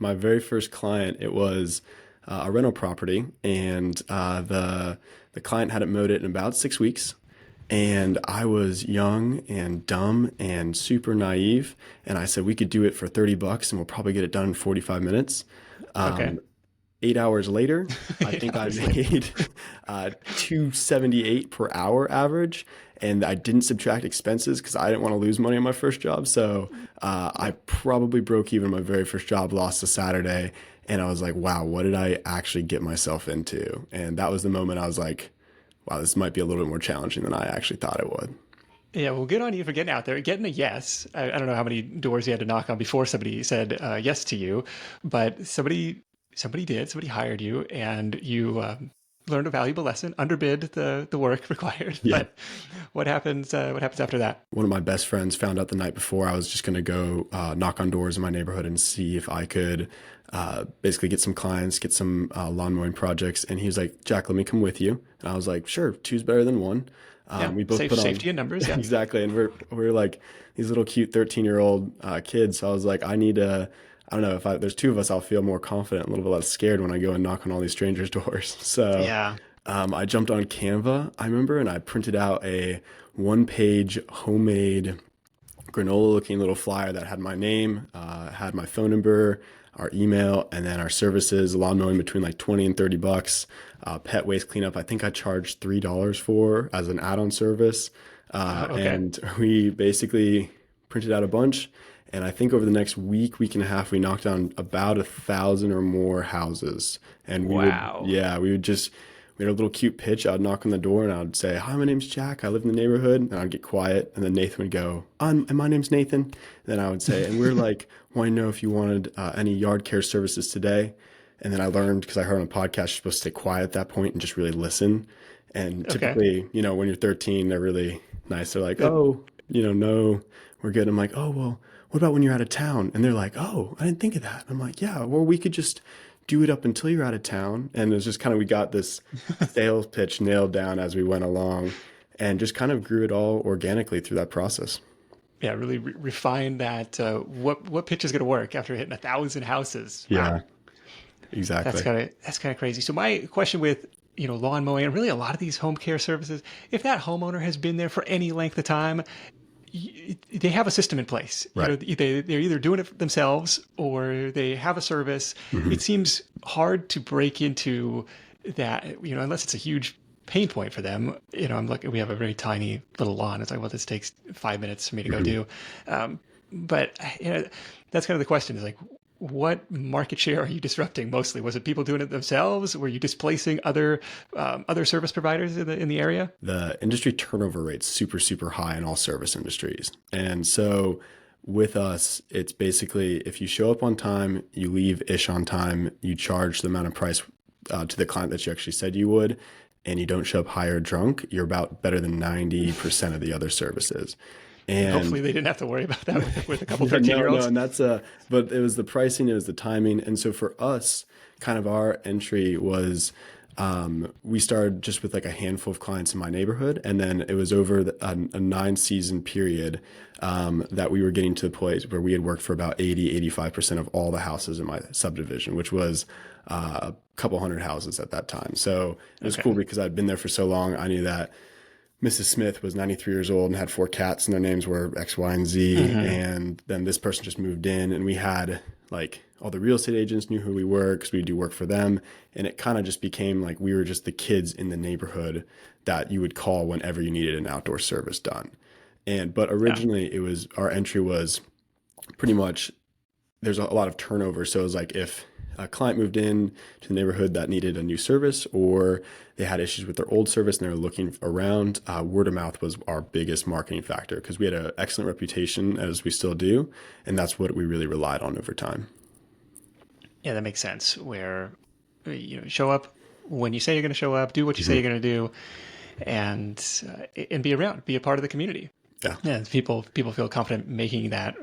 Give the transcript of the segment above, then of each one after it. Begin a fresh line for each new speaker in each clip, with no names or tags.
my very first client, it was a rental property, and the client hadn't mowed it in about 6 weeks. And I was young and dumb and super naive. And I said, we could do it for $30 and we'll probably get it done in 45 minutes.
Okay.
8 hours later, I
Eight
think I
hours later.
made 278 per hour average. And I didn't subtract expenses because I didn't want to lose money on my first job. So I probably broke even my very first job, lost a Saturday. And I was like, wow, what did I actually get myself into? And that was the moment I was like, wow, this might be a little bit more challenging than I actually thought it would.
Yeah, well, good on you for getting out there, getting a yes. I don't know how many doors you had to knock on before somebody said yes to you, but somebody did. Somebody hired you, and you learned a valuable lesson. Underbid the work required.
Yeah.
But what happens? What happens after that?
One of my best friends found out the night before I was just going to go knock on doors in my neighborhood and see if I could basically get some clients, get some lawn mowing projects. And he was like, Jack, let me come with you. And I was like, sure, two's better than one.
Yeah,
We both put on
safety in numbers. Yeah.
exactly. And we're like these little cute 13-year-old kids. So I was like, I don't know if there's two of us, I'll feel more confident, a little bit less scared when I go and knock on all these strangers' doors. So
Yeah.
I jumped on Canva, I remember, and I printed out a one-page homemade granola-looking little flyer that had my name, had my phone number, our email, and then our services, lawn mowing between like 20 and $30. Pet waste cleanup, I think I charged $3 for as an add-on service.
Okay.
And we basically printed out a bunch. And I think over the next week and a half, we knocked down about 1,000 or more houses. And
Wow.
we had a little cute pitch. I'd knock on the door and I'd say, hi, my name's Jack. I live in the neighborhood. And I'd get quiet. And then Nathan would go, and my name's Nathan. And then I would say, and we're like, wanting to know if you wanted any yard care services today. And then I learned, because I heard on a podcast, you're supposed to stay quiet at that point and just really listen. And
Okay.
typically, when you're 13, they're really nice. They're like,
Uh,
oh, no, we're good. I'm like, oh, well, what about when you're out of town? And they're like, oh, I didn't think of that. I'm like, yeah, well, we could just do it up until you're out of town. And it was just kind of, we got this sales pitch nailed down as we went along and just kind of grew it all organically through that process.
yeah. Really refine that. What pitch is going to work after hitting 1,000 houses? Wow.
Yeah, exactly.
That's kind of crazy. So my question with lawn mowing and really a lot of these home care services, if that homeowner has been there for any length of time, they have a system in place.
Right.
They're either doing it themselves or they have a service.
Mm-hmm.
It seems hard to break into that, unless it's a huge pain point for them. I'm looking, we have a very tiny little lawn. It's like, well, this takes 5 minutes for me to go do. But that's kind of the question is like, what market share are you disrupting mostly? Was it people doing it themselves? Were you displacing other service providers in the area?
The industry turnover rate's super, super high in all service industries. And so with us, it's basically if you show up on time, you leave ish on time, you charge the amount of price to the client that you actually said you would, and you don't show up high or drunk, you're about better than 90% of the other services. And
hopefully they didn't have to worry about that with a couple
no,
13-year-olds.
and that's but it was the pricing, it was the timing. And so for us, kind of our entry was we started just with like a handful of clients in my neighborhood. And then it was over a 9-season period that we were getting to the point where we had worked for about 85% of all the houses in my subdivision, which was a couple hundred houses at that time. So it was cool because I'd been there for so long. I knew that Mrs. Smith was 93 years old and had 4 cats and their names were X, Y, and Z.
Mm-hmm.
And then this person just moved in and we had like all the real estate agents knew who we were because we do work for them. And it kind of just became like we were just the kids in the neighborhood that you would call whenever you needed an outdoor service done. But originally it was, our entry was pretty much, there's a lot of turnover. So it was like if a client moved in to the neighborhood that needed a new service or they had issues with their old service and they were looking around, word of mouth was our biggest marketing factor because we had an excellent reputation, as we still do, and that's what we really relied on over time.
Yeah, that makes sense. Where show up when you say you're going to show up, do what you say you're going to do, and be around, be a part of the community.
Yeah.
Yeah, people feel confident making that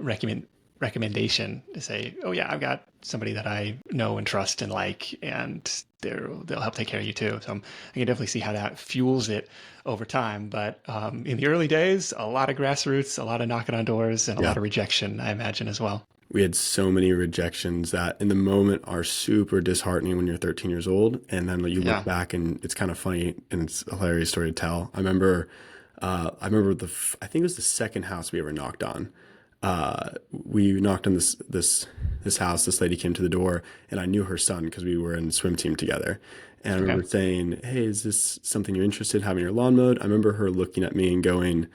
recommendation to say, oh yeah, I've got somebody that I know and trust and like, and they'll help take care of you too. So I can definitely see how that fuels it over time. But in the early days, a lot of grassroots, a lot of knocking on doors, and a lot of rejection, I imagine as well.
We had so many rejections that in the moment are super disheartening when you're 13 years old. And then you look
Yeah.
back and it's kind of funny and it's a hilarious story to tell. I remember I think it was the second house we ever knocked on. We knocked on this house. This lady came to the door, and I knew her son because we were in swim team together. And I
Okay.
remember saying, "Hey, is this something you're interested in having your lawn mowed?" I remember her looking at me and going,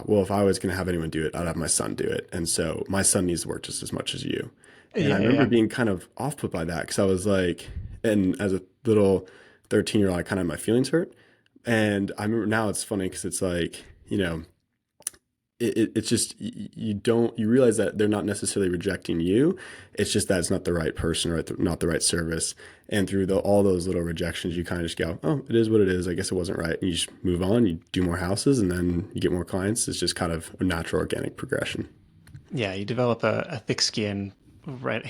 well, if I was going to have anyone do it, I'd have my son do it. And so my son needs to work just as much as you. And I
Yeah, yeah,
remember
yeah.
being kind of off put by that because I was like, and as a little 13-year-old, I kind of had my feelings hurt. And I remember now it's funny because it's like, it's just you realize that they're not necessarily rejecting you. It's just that it's not the right person or not the right service. And through all those little rejections, you kind of just go, oh, it is what it is. I guess it wasn't right. And you just move on. You do more houses, and then you get more clients. It's just kind of a natural, organic progression.
Yeah, you develop a thick skin right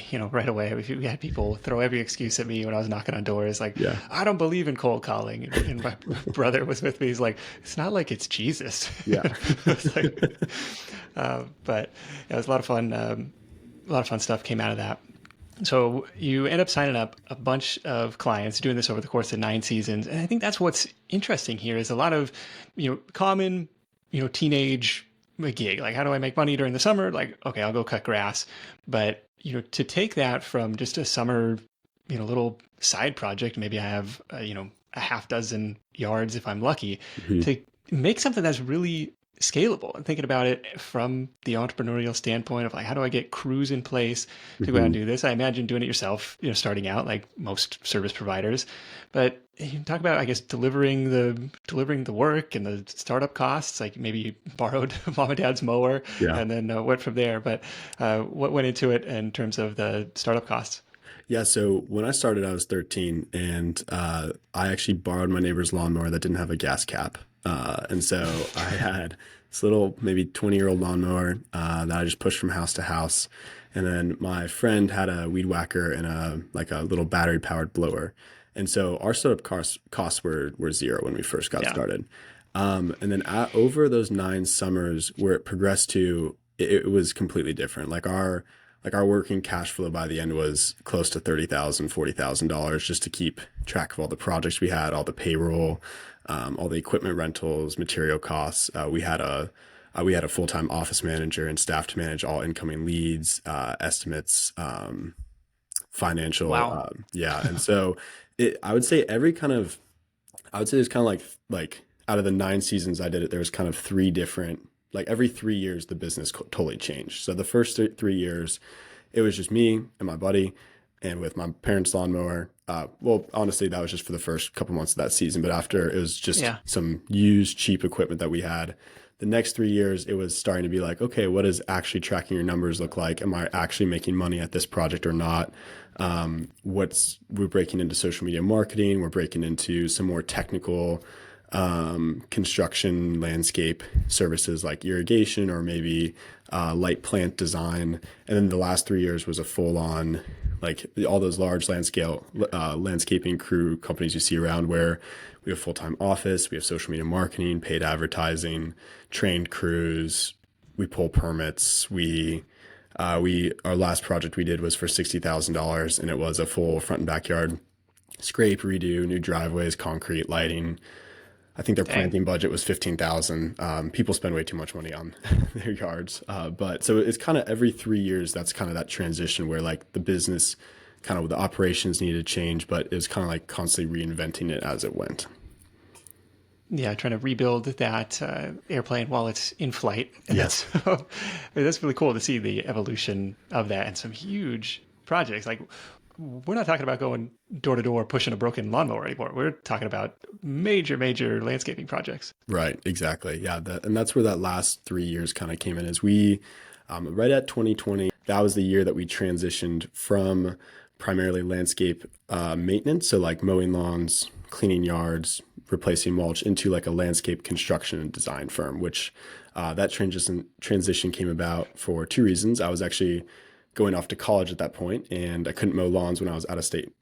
away. We had people throw every excuse at me when I was knocking on doors, like,
Yeah,
I don't believe in cold calling. And my brother was with me. He's like, it's not like it's Jesus.
yeah,
It's like, but it was a lot of fun. A lot of fun stuff came out of that. So you end up signing up a bunch of clients, doing this over the course of 9 seasons, and I think that's what's interesting here is a lot of, common, teenage gig. Like, how do I make money during the summer? Like, okay, I'll go cut grass, but to take that from just a summer, little side project, maybe I have, a half dozen yards if I'm lucky,
hmm
to make something that's really scalable and thinking about it from the entrepreneurial standpoint of like, how do I get crews in place to go out and
hmm
do this? I imagine doing it yourself, starting out like most service providers, but you talk about, I guess, delivering the work and the startup costs. Like maybe you borrowed mom and dad's mower
yeah.
and then went from there. But what went into it in terms of the startup costs?
Yeah, so when I started, I was 13, and I actually borrowed my neighbor's lawnmower that didn't have a gas cap. And so I had this little, maybe 20-year-old lawnmower that I just pushed from house to house. And then my friend had a weed whacker and a little battery powered blower. And so our startup costs were zero when we first got
Yeah.
started. And then over those 9 summers, where it progressed to, it was completely different. Like our working cash flow by the end was close to $30,000, $40,000 just to keep track of all the projects we had, all the payroll, all the equipment rentals, material costs. We had a full-time office manager and staff to manage all incoming leads, estimates, financial,
Wow.
yeah. And so I would say there's kind of like out of the 9 seasons I did it, there was kind of three different, like every 3 years the business totally changed. So the first 3 years, it was just me and my buddy, and with my parents' lawnmower. Well, honestly, that was just for the first couple months of that season. But after, it was just
Yeah.
some used cheap equipment that we had. The next 3 years, it was starting to be like, okay, what does actually tracking your numbers look like? Am I actually making money at this project or not? We're breaking into social media marketing. We're breaking into some more technical construction landscape services like irrigation or maybe light plant design. And then the last 3 years was a full on, like all those large landscaping crew companies you see around, where we have full-time office, we have social media marketing, paid advertising, trained crews, we pull permits. Our last project we did was for $60,000, and it was a full front and backyard scrape, redo, new driveways, concrete, lighting. I think their
Dang.
planting budget was 15,000. People spend way too much money on their yards, but so it's kind of every 3 years. That's kind of that transition where like the business, kind of the operations needed to change, but it was kind of like constantly reinventing it as it went.
Yeah, trying to rebuild that airplane while it's in flight, and
Yes.
that's really cool to see the evolution of that and some huge projects. Like, we're not talking about going door to door pushing a broken lawnmower anymore. We're talking about major, major landscaping projects.
Right. Exactly. Yeah. And that's where that last 3 years kind of came in. Is we right at 2020, that was the year that we transitioned from primarily landscape maintenance, so like mowing lawns, cleaning yards, replacing mulch, into like a landscape construction and design firm. Which that transition came about for two reasons. I was actually going off to college at that point, and I couldn't mow lawns when I was out of state.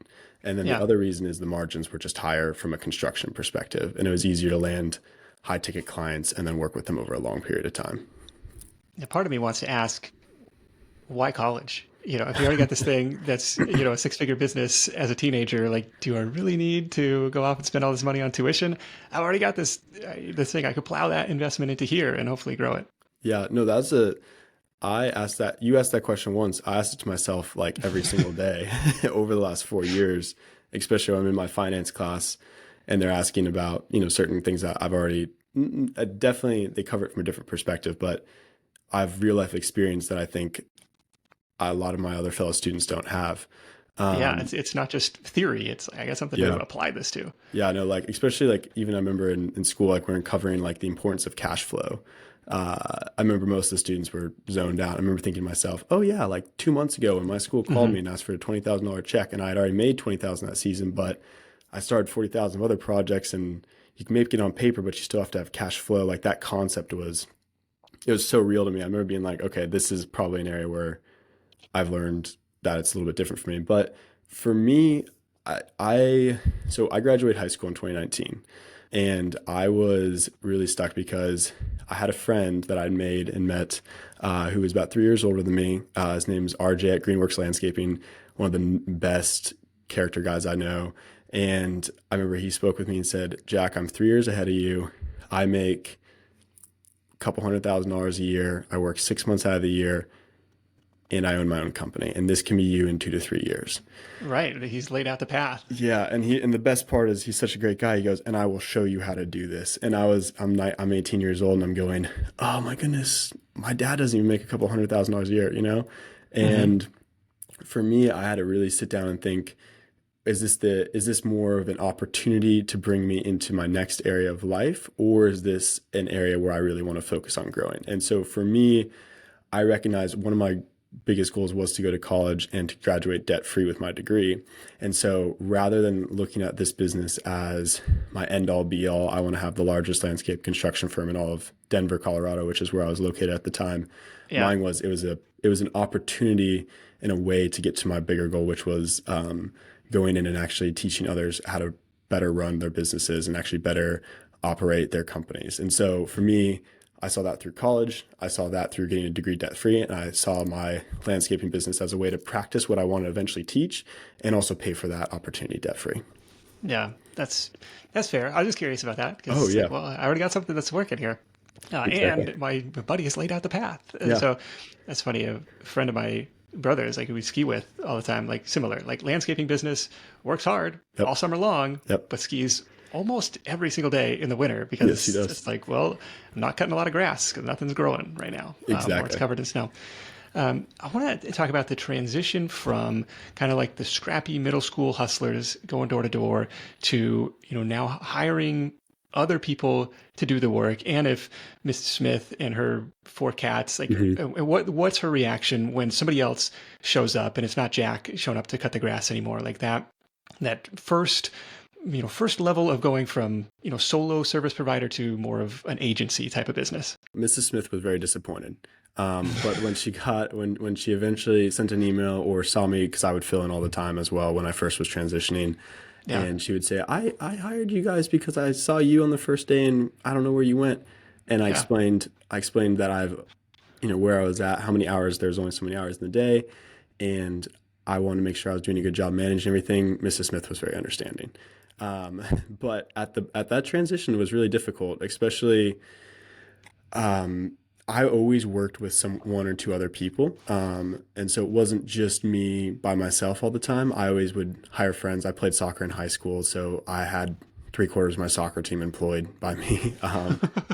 And then the
Yeah.
other reason is the margins were just higher from a construction perspective, and it was easier to land high ticket clients and then work with them over a long period of time.
Part of me wants to ask, why college? If you already got this thing that's, a six-figure business as a teenager, like, do I really need to go off and spend all this money on tuition? I've already got this thing. I could plow that investment into here and hopefully grow it.
Yeah, no, I asked that, you asked that question once. I asked it to myself like every single day over the last 4 years, especially when I'm in my finance class and they're asking about, certain things that I've already, definitely they cover it from a different perspective, but I've real life experience that I think a lot of my other fellow students don't have.
Yeah, it's not just theory. It's I got something to
Yeah.
apply this to.
Yeah, no, like especially like even I remember in school, like when covering like the importance of cash flow. I remember most of the students were zoned out. I remember thinking to myself, oh yeah, like 2 months ago when my school called me and asked for a $20,000 check, and I had already made 20,000 that season, but I started 40,000 of other projects, and you can make it on paper, but you still have to have cash flow. Like that concept was, it was so real to me. I remember being like, okay, this is probably an area where I've learned that it's a little bit different for me. But for me, so I graduated high school in 2019, and I was really stuck because I had a friend that I'd made and met who was about 3 years older than me. His name's RJ at Greenworks Landscaping, one of the best character guys I know. And I remember he spoke with me and said, Jack, I'm 3 years ahead of you. I make a couple $100,000 a year. I work 6 months out of the year, and I own my own company. And this can be you in 2 to 3 years.
Right. He's laid out the path.
Yeah, and the best part is he's such a great guy. He goes, and I will show you how to do this. And I'm 18 years old, and I'm going, oh my goodness, my dad doesn't even make a couple $100,000 a year. And for me, I had to really sit down and think, is this more of an opportunity to bring me into my next area of life, or is this an area where I really want to focus on growing? And so for me, I recognize one of my biggest goals was to go to college and to graduate debt free with my degree. And so rather than looking at this business as my end all be all, I want to have the largest landscape construction firm in all of Denver, Colorado, which is where I was located at the time.
Yeah.
Mine was, it was an opportunity in a way to get to my bigger goal, which was going in and actually teaching others how to better run their businesses and actually better operate their companies. And so for me, I saw that through college. I saw that through getting a degree debt free. And I saw my landscaping business as a way to practice what I want to eventually teach and also pay for that opportunity debt free.
Yeah, that's fair. I was just curious about that
Oh,
because,
yeah.
well, I already got something that's working here.
Exactly.
And my buddy has laid out the path. And
Yeah.
so that's funny. A friend of my brother's, like, who we ski with all the time, like similar, like landscaping business, works hard
Yep.
all summer long,
Yep.
but skis almost every single day in the winter because
Yes, he does.
it's like, well, I'm not cutting a lot of grass because nothing's growing right now. Or it's
Exactly.
covered in snow. I want to talk about the transition from kind of like the scrappy middle school hustlers going door to door to, now hiring other people to do the work. And if Miss Smith and her four cats, like, what's her reaction when somebody else shows up and it's not Jack showing up to cut the grass anymore? Like that first level of going from, solo service provider to more of an agency type of business.
Mrs. Smith was very disappointed. But when she eventually sent an email or saw me, because I would fill in all the time as well when I first was transitioning,
Yeah.
and she would say, I hired you guys because I saw you on the first day and I don't know where you went. And I explained that where I was at, how many hours, there's only so many hours in the day. And I wanted to make sure I was doing a good job managing everything. Mrs. Smith was very understanding. But at that transition, it was really difficult, especially, I always worked with one or two other people. And so it wasn't just me by myself all the time. I always would hire friends. I played soccer in high school, so I had 3/4 of my soccer team employed by me,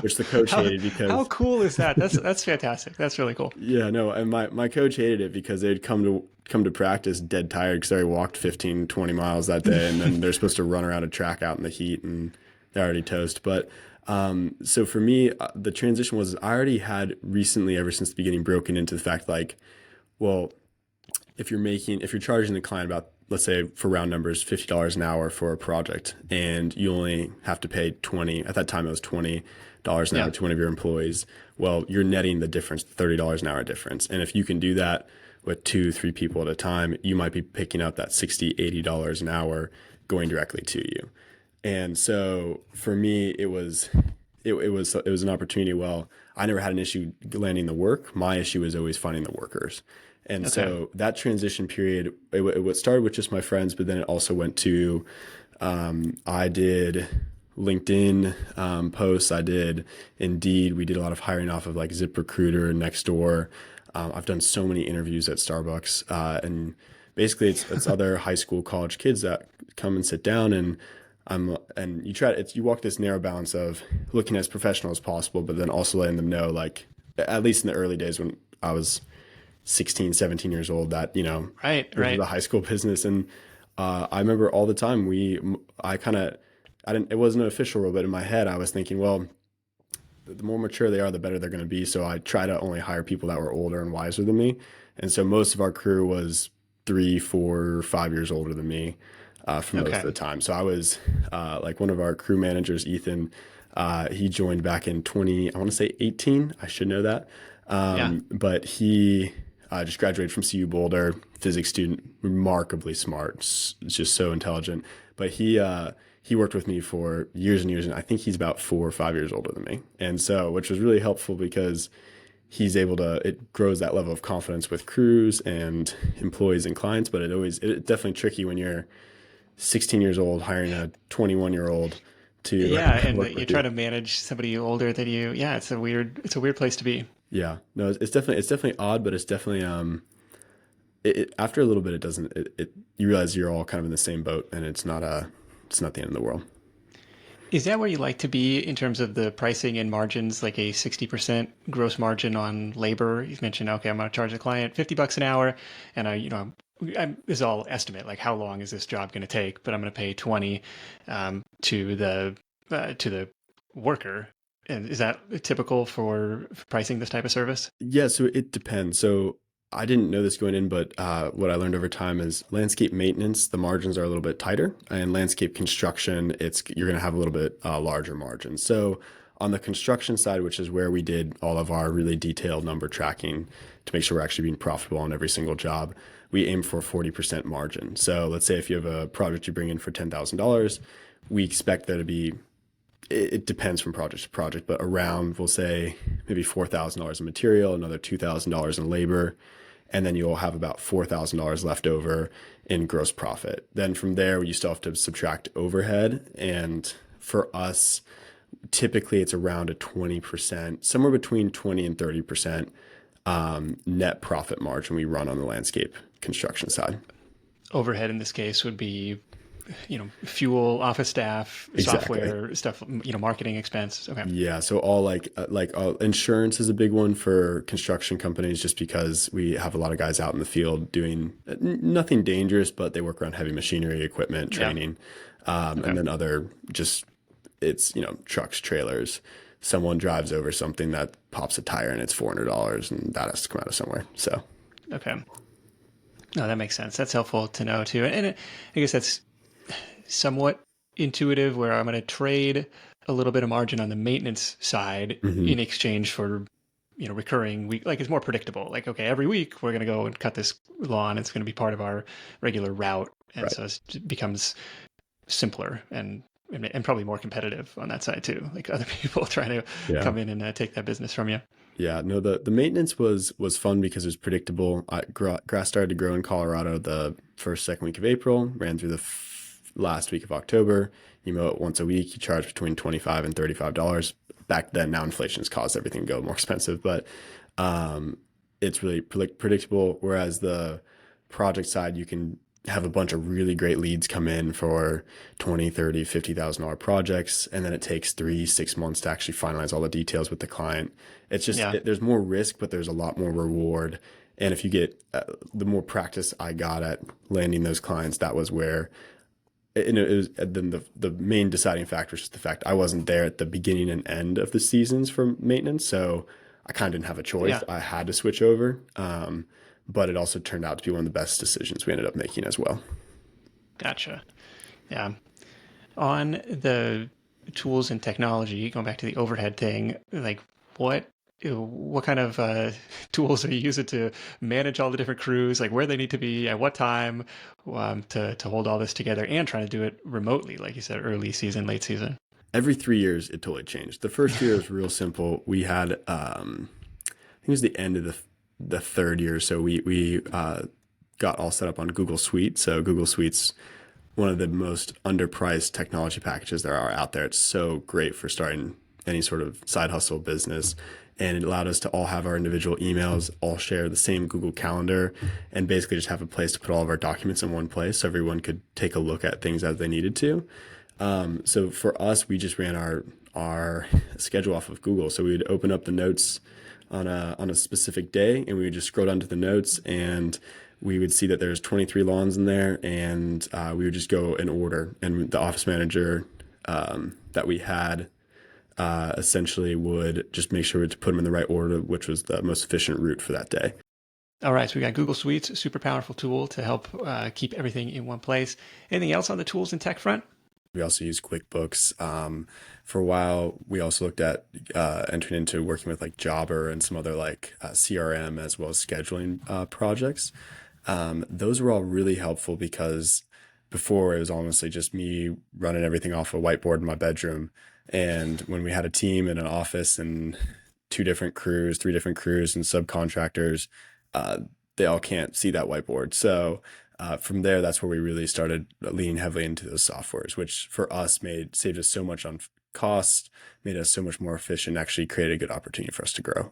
which the coach hated because
How cool is that? That's fantastic. That's really cool.
yeah, no, and my coach hated it because they'd come to practice dead tired because they already walked 15, 20 miles that day, and then they're supposed to run around a track out in the heat and they're already toast. But so for me, the transition was I already had recently, ever since the beginning, broken into the fact like, well, if you're charging the client about, let's say for round numbers, $50 an hour for a project, and you only have to pay 20, at that time it was $20 an hour to one of your employees. Well, you're netting the difference, $30 an hour difference. And if you can do that with 2-3 people at a time, you might be picking up that $60-$80 an hour going directly to you. And so for me, it was an opportunity. Well, I never had an issue landing the work. My issue was always finding the workers. And
Okay.
so that transition period, it started with just my friends, but then it also went to, I did LinkedIn posts, I did Indeed. We did a lot of hiring off of like ZipRecruiter, Nextdoor. I've done so many interviews at Starbucks, and basically it's other high school, college kids that come and sit down, and and you try you walk this narrow balance of looking as professional as possible, but then also letting them know, like, at least in the early days when I was 16, 17 years old, that,
Right,
this is
right.
a high school business. And I remember all the time I didn't, it wasn't an official rule, but in my head, I was thinking, well, the more mature they are, the better they're going to be. So I try to only hire people that were older and wiser than me. And so most of our crew was 3, 4, 5 years older than me for most of
Okay.
the time. So I was like one of our crew managers, Ethan. He joined back in 20, I want to say 18. I should know that.
Yeah.
But he just graduated from CU Boulder, physics student, remarkably smart, just so intelligent. But he worked with me for years and years, and I think he's about 4 or 5 years older than me. And so, which was really helpful because he's able to, it grows that level of confidence with crews and employees and clients. But it's definitely tricky when you're 16 years old hiring a 21-year-old to
Yeah, and
work
you're
with you.
trying to manage somebody older than you. Yeah, it's a weird place to be.
Yeah, no, it's definitely odd, but it's definitely after a little bit, it doesn't, you realize you're all kind of in the same boat, and it's not the end of the world.
Is that where you like to be in terms of the pricing and margins, like a 60% gross margin on labor? You've mentioned, okay, I'm going to charge the client $50 an hour, and this is all estimate, like how long is this job going to take? But I'm going to pay 20 to the worker. And is that typical for pricing this type of service?
Yeah, so it depends. So I didn't know this going in, but what I learned over time is landscape maintenance, the margins are a little bit tighter, and landscape construction, you're going to have a little bit larger margins. So on the construction side, which is where we did all of our really detailed number tracking to make sure we're actually being profitable on every single job, we aim for a 40% margin. So let's say if you have a project you bring in for $10,000, we expect there to be, it depends from project to project, but around, we'll say, maybe $4,000 in material, another $2,000 in labor, and then you'll have about $4,000 left over in gross profit. Then from there, you still have to subtract overhead. And for us, typically it's around a 20%, somewhere between 20 and 30% net profit margin we run on the landscape construction side.
Overhead in this case would be, fuel, office staff,
Exactly.
software stuff, marketing expense. Okay.
Yeah, so all insurance is a big one for construction companies, just because we have a lot of guys out in the field doing nothing dangerous, but they work around heavy machinery, equipment,
Yeah.
training,
Okay.
and then other just it's trucks, trailers. Someone drives over something that pops a tire and it's $400, and that has to come out of somewhere. So
Okay. No, that makes sense. That's helpful to know too. And I guess that's somewhat intuitive where I'm going to trade a little bit of margin on the maintenance side
mhm,
in exchange for, recurring week. Like it's more predictable. Like, okay, every week we're going to go and cut this lawn. It's going to be part of our regular route. And
right,
so it becomes simpler and probably more competitive on that side too. Like other people trying to
yeah.
come in and take that business from you.
Yeah, no, the maintenance was fun because it was predictable. Grass started to grow in Colorado the first, second week of April, ran through the last week of October. You mow it once a week. You charge between $25 and $35. Back then, now inflation has caused everything to go more expensive, but it's really predictable. Whereas the project side, you can have a bunch of really great leads come in for 20, 30, $50,000 projects, and then it takes 3, 6 months to actually finalize all the details with the client. It's just
Yeah.
there's more risk, but there's a lot more reward. And if you get the more practice I got at landing those clients, that was where it was. Then the main deciding factor is just the fact I wasn't there at the beginning and end of the seasons for maintenance, so I kind of didn't have a choice.
Yeah.
I had to switch over, but it also turned out to be one of the best decisions we ended up making as well.
Gotcha. Yeah. On the tools and technology, going back to the overhead thing, like what kind of tools are you using to manage all the different crews, like where they need to be at what time, to hold all this together and trying to do it remotely, like you said, early season, late season.
Every 3 years, it totally changed. The first year was real simple. We had, I think it was the end of the third year. So we got all set up on Google Suite. So Google Suite's one of the most underpriced technology packages there are out there. It's so great for starting any sort of side hustle business. And it allowed us to all have our individual emails, all share the same Google Calendar, and basically just have a place to put all of our documents in one place so everyone could take a look at things as they needed to. So for us, we just ran our schedule off of Google. So we would open up the notes on a specific day, and we would just scroll down to the notes, and we would see that there's 23 lawns in there, and we would just go in order. And the office manager that we had essentially would just make sure to put them in the right order, which was the most efficient route for that day.
All right, so we got Google Suites, a super powerful tool to help keep everything in one place. Anything else on the tools and tech front?
We also use QuickBooks. For a while, we also looked at entering into working with like Jobber and some other like CRM as well as scheduling projects. Those were all really helpful because before it was honestly just me running everything off a whiteboard in my bedroom. And when we had a team in an office and 2 different crews, 3 different crews and subcontractors, they all can't see that whiteboard. So from there, that's where we really started leaning heavily into those softwares, which for us saved us so much on cost, made us so much more efficient, actually created a good opportunity for us to grow.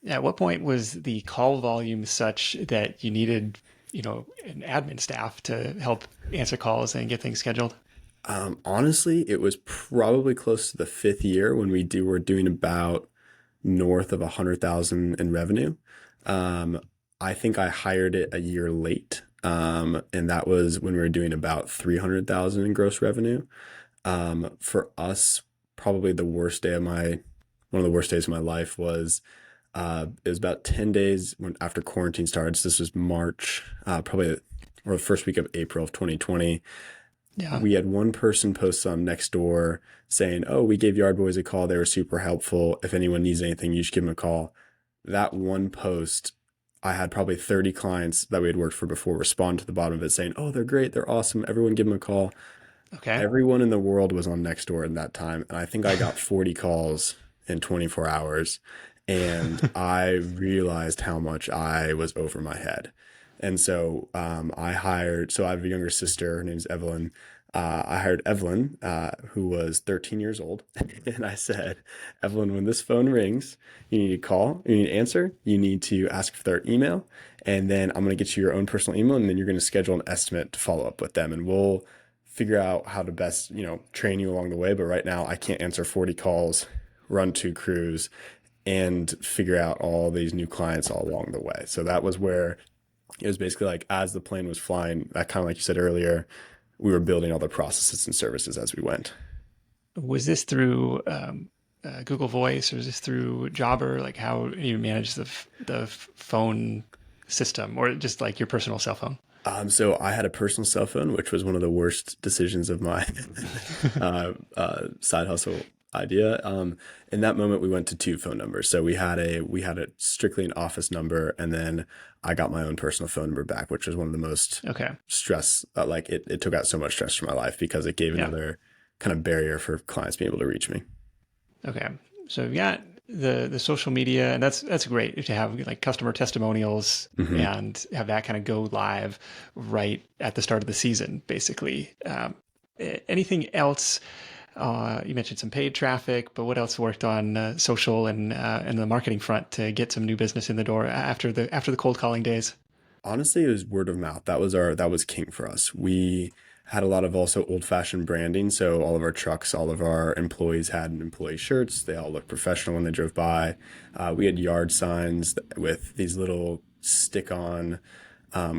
At what point was the call volume such that you needed, an admin staff to help answer calls and get things scheduled?
Honestly, it was probably close to the 5th year when were doing about north of 100,000 in revenue. I think I hired it a year late. And that was when we were doing about 300,000 in gross revenue. For us, probably one of the worst days of my life was, it was about 10 days after quarantine started. So this was March, probably, or the first week of April of 2020.
Yeah.
We had one person post on Nextdoor saying, "Oh, we gave Yard Boyz a call. They were super helpful. If anyone needs anything, you should give them a call." That one post, I had probably 30 clients that we had worked for before respond to the bottom of it saying, "Oh, they're great. They're awesome. Everyone give them a call."
Okay.
Everyone in the world was on Nextdoor in that time. And I think I got 40 calls in 24 hours. And I realized how much I was over my head. And so so I have a younger sister, her name's Evelyn. I hired Evelyn, who was 13 years old. And I said, "Evelyn, when this phone rings, you need to call, you need to answer, you need to ask for their email. And then I'm going to get you your own personal email. And then you're going to schedule an estimate to follow up with them. And we'll figure out how to best, train you along the way. But right now I can't answer 40 calls, run 2 crews, and figure out all these new clients all along the way." So that was where it was basically like as the plane was flying, that kind of like you said earlier, we were building all the processes and services as we went.
Was this through Google Voice, or is this through Jobber? Like, how do you manage the phone system, or just like your personal cell phone?
So I had a personal cell phone, which was one of the worst decisions of my side hustle idea. In that moment, we went to 2 phone numbers. So we had a strictly an office number, and then I got my own personal phone number back, which was one of the most
Okay.
stress. Like it took out so much stress from my life because it gave
Yeah.
another kind of barrier for clients being able to reach me.
Okay. So we've got the social media, and that's great to have like customer testimonials and have that kind of go live right at the start of the season, basically. Anything else? You mentioned some paid traffic, but what else worked on social and the marketing front to get some new business in the door after the cold calling days?
Honestly, it was word of mouth. That was king for us. We had a lot of also old fashioned branding. So all of our trucks, all of our employees had employee shirts. They all looked professional when they drove by. We had yard signs with these little stick on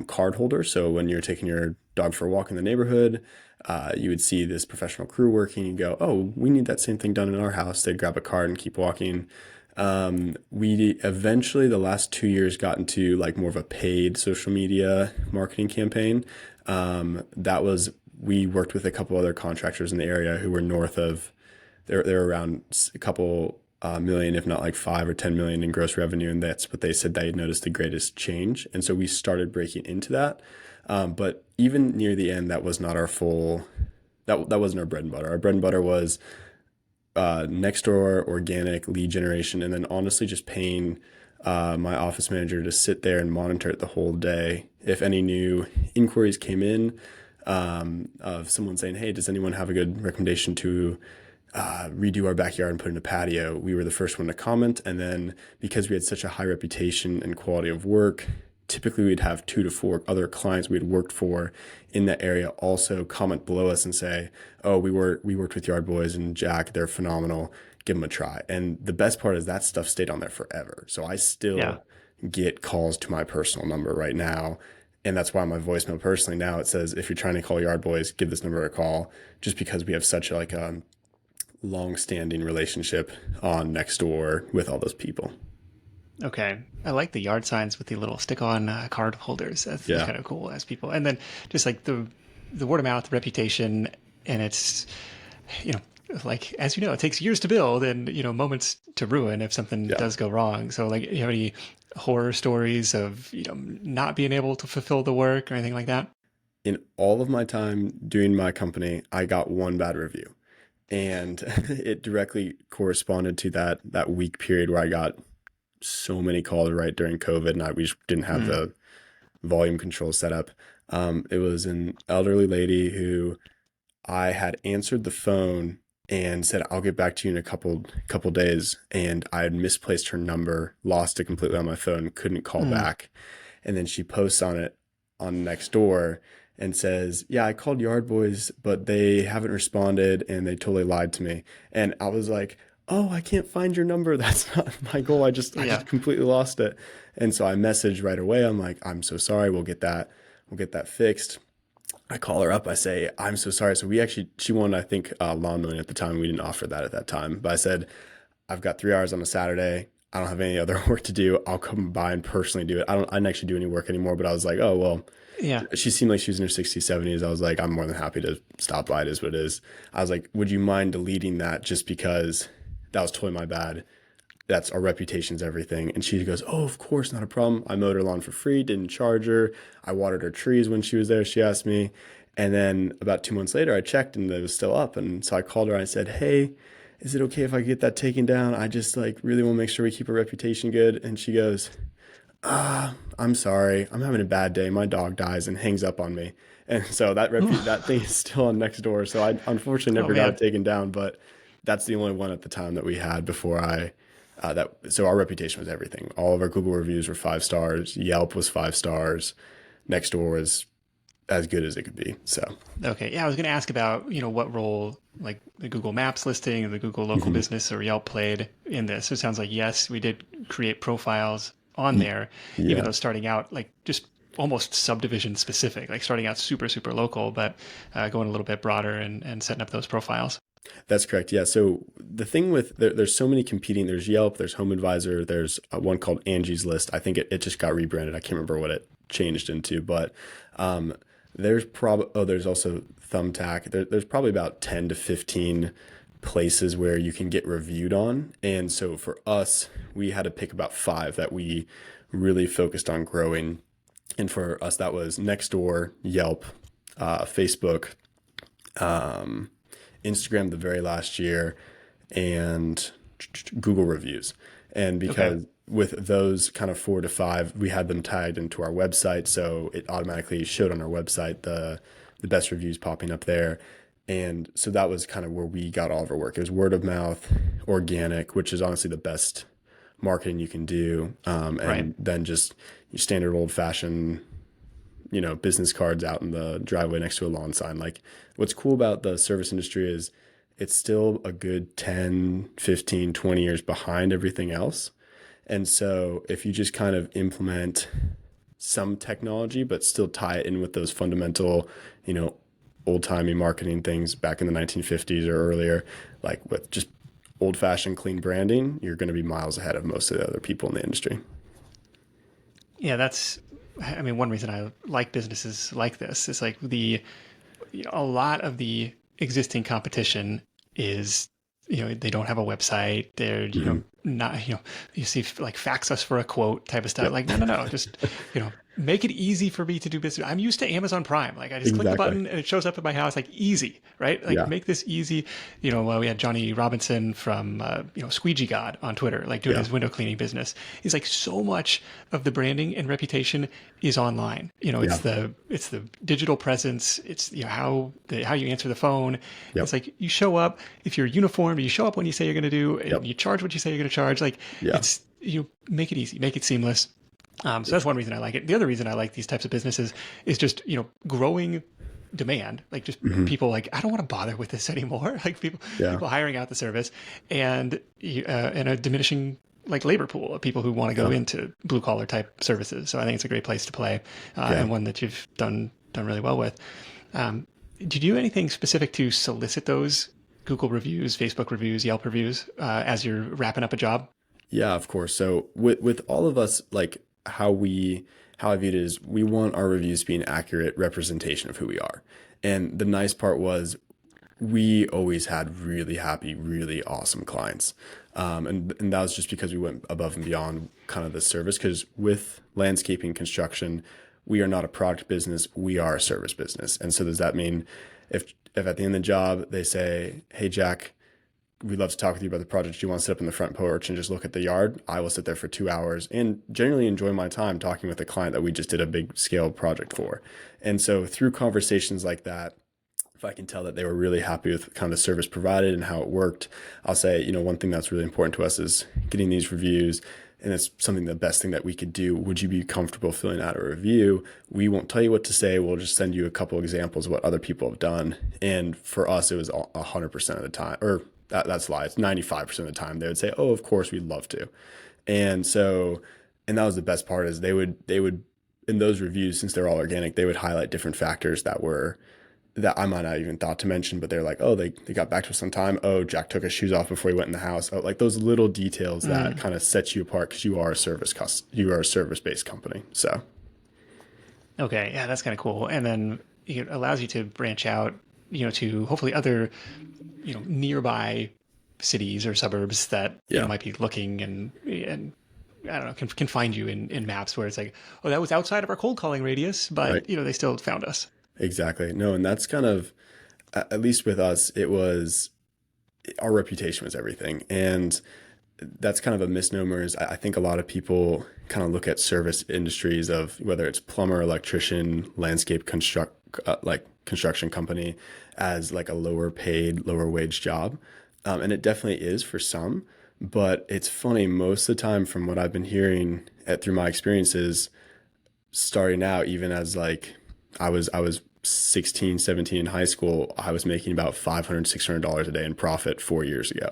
card holders. So when you're taking your dog for a walk in the neighborhood, you would see this professional crew working. You go, "Oh, we need that same thing done in our house." They'd grab a card and keep walking. We eventually, the last 2 years, got into like more of a paid social media marketing campaign. We worked with a couple other contractors in the area who were north of, they're around a couple million, if not like 5 or 10 million in gross revenue. And that's what they said they had noticed the greatest change. And so we started breaking into that. But even near the end, that was not our that wasn't our bread and butter. Our bread and butter was Nextdoor, organic lead generation, and then honestly just paying my office manager to sit there and monitor it the whole day. If any new inquiries came in, of someone saying, "Hey, does anyone have a good recommendation to redo our backyard and put in a patio?" We were the first one to comment. And then because we had such a high reputation and quality of work, typically we'd have 2 to 4 other clients we had worked for in that area also comment below us and say, "Oh, we worked with Yard Boyz and Jack, they're phenomenal. Give them a try." And the best part is that stuff stayed on there forever. So I
Yeah.
still get calls to my personal number right now. And that's why on my voicemail personally now it says, "If you're trying to call Yard Boyz, give this number a call," just because we have such like a long-standing relationship on Nextdoor with all those people.
Okay. I like the yard signs with the little stick-on card holders. That's
Yeah.
kind of cool as people. And then just like the word of mouth reputation, and it's, you know, like as you know, it takes years to build and moments to ruin if something
Yeah.
does go wrong. So like, you have any horror stories of not being able to fulfill the work or anything like that?
In all of my time doing my company, I got one bad review. And it directly corresponded to that week period where I got so many calls right during COVID, and we just didn't have
Mm.
the volume control set up. It was an elderly lady who I had answered the phone and said, "I'll get back to you in a couple days." And I had misplaced her number, lost it completely on my phone, couldn't call
Mm.
back. And then she posts on it on Nextdoor and says, "Yeah, I called Yard Boyz, but they haven't responded and they totally lied to me." And I was like, "Oh, I can't find your number. That's not my goal. I
Yeah.
just completely lost it." And so I messaged right away. I'm like, "I'm so sorry. We'll get that fixed." I call her up. I say, "I'm so sorry." So she wanted, I think, lawn mowing at the time. We didn't offer that at that time. But I said, "I've got 3 hours on a Saturday. I don't have any other work to do. I'll come by and personally do it." I didn't actually do any work anymore, but I was like, "Oh, well,"
Yeah.
she seemed like she was in her 60s, 70s. I was like, "I'm more than happy to stop by. It is what it is." I was like, "Would you mind deleting that just because that was totally my bad? That's our reputation's everything." And she goes, "Oh, of course, not a problem. I mowed her lawn for free, didn't charge her. I watered her trees when she was there," she asked me. And then about 2 months later, I checked and it was still up. And so I called her and I said, "Hey, is it okay if I get that taken down? I just like really want to make sure we keep our reputation good." And she goes, "I'm sorry. I'm having a bad day. My dog dies," and hangs up on me. And so that thing is still on Nextdoor. So I unfortunately
Oh
never got it
man.
taken down, but that's the only one at the time that we had before so our reputation was everything. All of our Google reviews were 5 stars. Yelp was 5 stars. Nextdoor was as good as it could be. So,
Okay. Yeah, I was going to ask about, what role like the Google Maps listing and the Google Local
mhm.
Business or Yelp played in this. So it sounds like, yes, we did create profiles on there, even
Yeah.
though starting out like just almost subdivision specific, like starting out super, super local, but going a little bit broader and setting up those profiles.
That's correct. Yeah. So the thing with there's so many competing. There's Yelp. There's Home Advisor. There's one called Angie's List. I think it just got rebranded. I can't remember what it changed into, but um, there's also Thumbtack. There's probably about 10 to 15 places where you can get reviewed on. And so for us, we had to pick about 5 that we really focused on growing. And for us, that was Nextdoor, Yelp, Facebook, um, Instagram the very last year, and Google reviews. And
Okay.
because with those kind of 4 to 5, we had them tagged into our website, so it automatically showed on our website the best reviews popping up there. And so that was kind of where we got all of our work. It was word of mouth, organic, which is honestly the best marketing you can do,
Right.
and then just your standard old fashioned business cards out in the driveway next to a lawn sign. Like what's cool about the service industry is it's still a good 10, 15, 20 years behind everything else. And so if you just kind of implement some technology, but still tie it in with those fundamental, you know, old timey marketing things back in the 1950s or earlier, like with just old fashioned clean branding, you're going to be miles ahead of most of the other people in the industry.
Yeah, I mean, one reason I like businesses like this is like a lot of the existing competition is, they don't have a website. They're,
Mhm.
not, you see like fax us for a quote type of stuff. Like, no, just, make it easy for me to do business. I'm used to Amazon Prime. Like I just click the
Exactly.
button and it shows up at my house, like easy, right? Like
Yeah.
make this easy. We had Johnny Robinson from, Squeegee God on Twitter, like doing
Yeah.
his window cleaning business. He's like, so much of the branding and reputation is online.
Yeah.
It's the digital presence. It's, how you answer the phone.
Yep.
It's like you show up, if you're uniformed, you show up when you say you're going to do,
Yep.
and you charge what you say you're going to charge. Like
Yeah.
you make it easy, make it seamless. So that's one reason I like it. The other reason I like these types of businesses is just, growing demand, like just people like, I don't want to bother with this anymore. Like
Yeah.
people hiring out the service and a diminishing like labor pool of people who want to go into blue collar type services. So I think it's a great place to play and one that you've done really well with. Did you do anything specific to solicit those Google reviews, Facebook reviews, Yelp reviews as you're wrapping up a job?
Yeah, of course. So with all of us, like how I viewed it is we want our reviews to be an accurate representation of who we are. And the nice part was we always had really happy, really awesome clients. And that was just because we went above and beyond kind of the service. Because with landscaping construction, we are not a product business, we are a service business. And so does that mean if at the end of the job they say, hey Jack, we'd love to talk with you about the project. Do you want to sit up in the front porch and just look at the yard? I will sit there for 2 hours and generally enjoy my time talking with a client that we just did a big scale project for. And so through conversations like that, if I can tell that they were really happy with kind of the service provided and how it worked, I'll say, one thing that's really important to us is getting these reviews. And it's the best thing that we could do. Would you be comfortable filling out a review? We won't tell you what to say. We'll just send you a couple examples of what other people have done. And for us, it was 100% of the time, or that's a lie. It's 95% of the time they would say, oh, of course, we'd love to. And that was the best part is they would, in those reviews, since they're all organic, they would highlight different factors that I might not even thought to mention, but they're like, oh, they got back to us on time. Oh, Jack took his shoes off before he went in the house. Oh, like those little details that kind of set you apart because you are a service-based company. So.
Okay. Yeah, that's kind of cool. And then it allows you to branch out, to hopefully other, nearby cities or suburbs that might be looking and I don't know, can find you in maps where it's like, oh, that was outside of our cold calling radius, but
Right.
they still found us.
Exactly. No, and that's kind of, at least with us, it was, our reputation was everything. And that's kind of a misnomer is I think a lot of people kind of look at service industries of whether it's plumber, electrician, landscape construction company as like a lower paid, lower wage job. And it definitely is for some, but it's funny most of the time from what I've been hearing through my experiences starting out, even as like, I was 16, 17 in high school. I was making about $500, $600 a day in profit 4 years ago.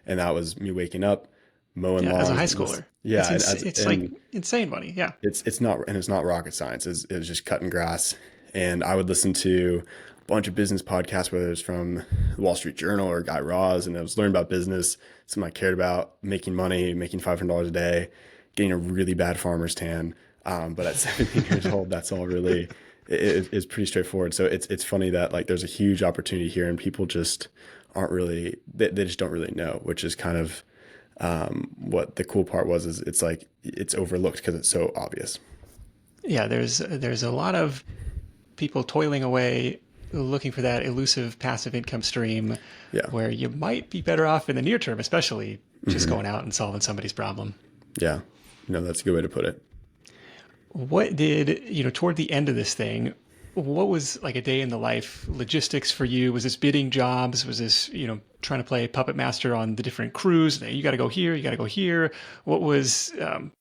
And that was me waking up, mowing lawns.
As a high schooler.
Yeah.
It's like insane money. Yeah.
It's not rocket science. It was just cutting grass. And I would listen to a bunch of business podcasts, whether it's from the Wall Street Journal or Guy Raz. And I was learning about business, something I cared about, making money, making $500 a day, getting a really bad farmer's tan. But at 17 years old, that's all really... It's pretty straightforward. So it's funny that like there's a huge opportunity here and people just aren't really, they just don't really know, which is kind of what the cool part was is it's like it's overlooked because it's so obvious.
Yeah, there's a lot of people toiling away looking for that elusive passive income stream where you might be better off in the near term, especially just going out and solving somebody's problem.
Yeah. No, that's a good way to put it.
What did, toward the end of this thing, what was like a day in the life logistics for you? Was this bidding jobs? Was this, trying to play puppet master on the different crews? You got to go here, you got to go here. What was